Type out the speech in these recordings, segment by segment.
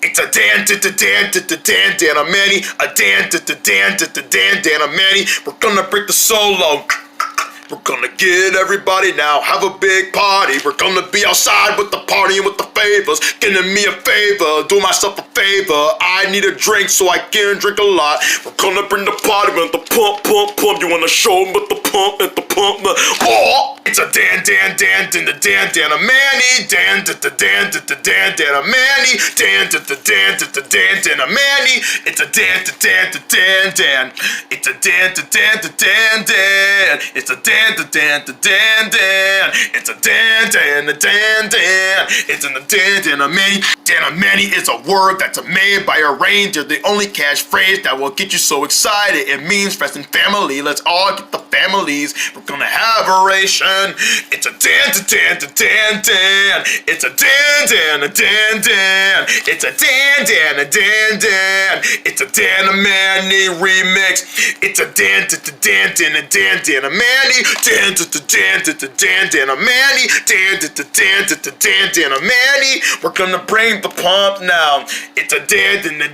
It's a Danamanny, a Danamanny. We're gonna break the solo. We're gonna get everybody now, have a big party. We're gonna be outside with the party and with the favors. Giving me a favor, do myself a favor. I need a drink so I can drink a lot. We're gonna bring the party with the pump, pump, pump. You wanna show them with the pump and the pump. Oh! It's a Danamanny, Danamanny, Danamanny, Danamanny, it's a Dan. It's a Dan. It's a Dan. It's a Dan. It's in the Danamanny. Danamanny is a word that's made by a reindeer. The only catchphrase that will get you so excited. It means friends and family. Let's all get the families. We're gonna have a ration. It's a Dan. It's a Dan. It's a Dan. It's a Dan. It's a Danamanny remix. It's a Danamanny. Danamanny. We're gonna bring the pump now. It's a Danamanny.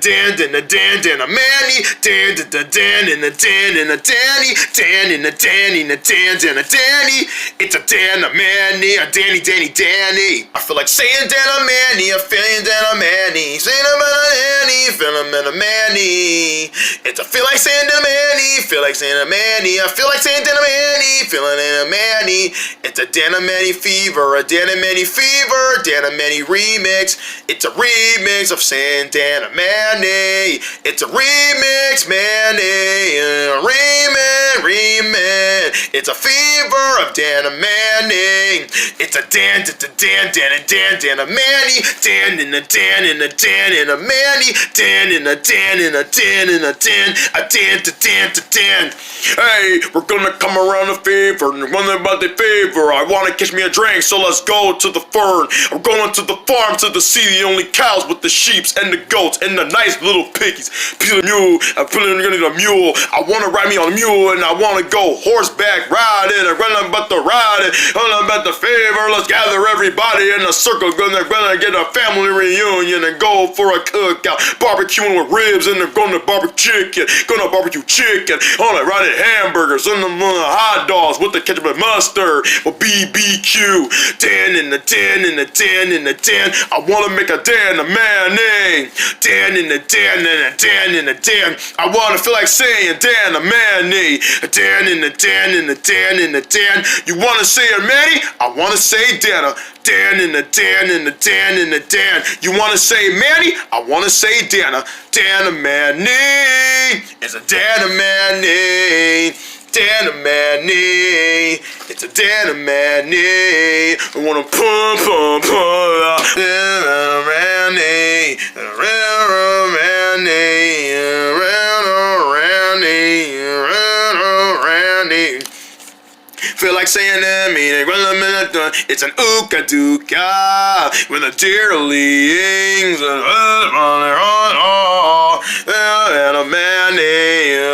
It's a Danamanny, a Danny. I feel like saying Danamanny, I'm feeling Danamanny. Saying Danamanny, feeling Danamanny. It's a feel like saying Danamanny, feel like saying Danamanny. I feel like saying Danamanny, feeling Danamanny. It's a Danamanny fever, a Danamanny fever, Danamanny remix. It's a remix of saying Danamanny. It's a remix, Manny. Remix. It's a fever of Danamanny. It's a Danamanny. Hey, we're gonna come around the fever and wonder about the fever. I wanna catch me a drink, so let's go to the fern. I'm going to the farm to see the only cows with the sheeps and the goats and the nice little piggies. Piece of mule, I'm putting in a mule. I wanna ride me on a mule and I wanna go horseback riding and run about the riding, run about the fever. Let's gather everybody in a circle, gonna get a family reunion and go for a cookout, barbecuing with ribs and they're gonna barbecue chicken, on it, riding hamburgers and the hot dogs with the ketchup and mustard, with BBQ. Dan. I wanna make a Danamanny. Dan. I wanna feel like saying Danamanny. Dan. You wanna say it, Manny? I wanna say Dana. Dan. You wanna say Manny? I wanna say Dana. Danamanny. It's a Danamanny. It's a Danamanny. I wanna pump. Danamanny. Feel like saying that, meaning it's an ooka-dooka with a dearlings and a Manny.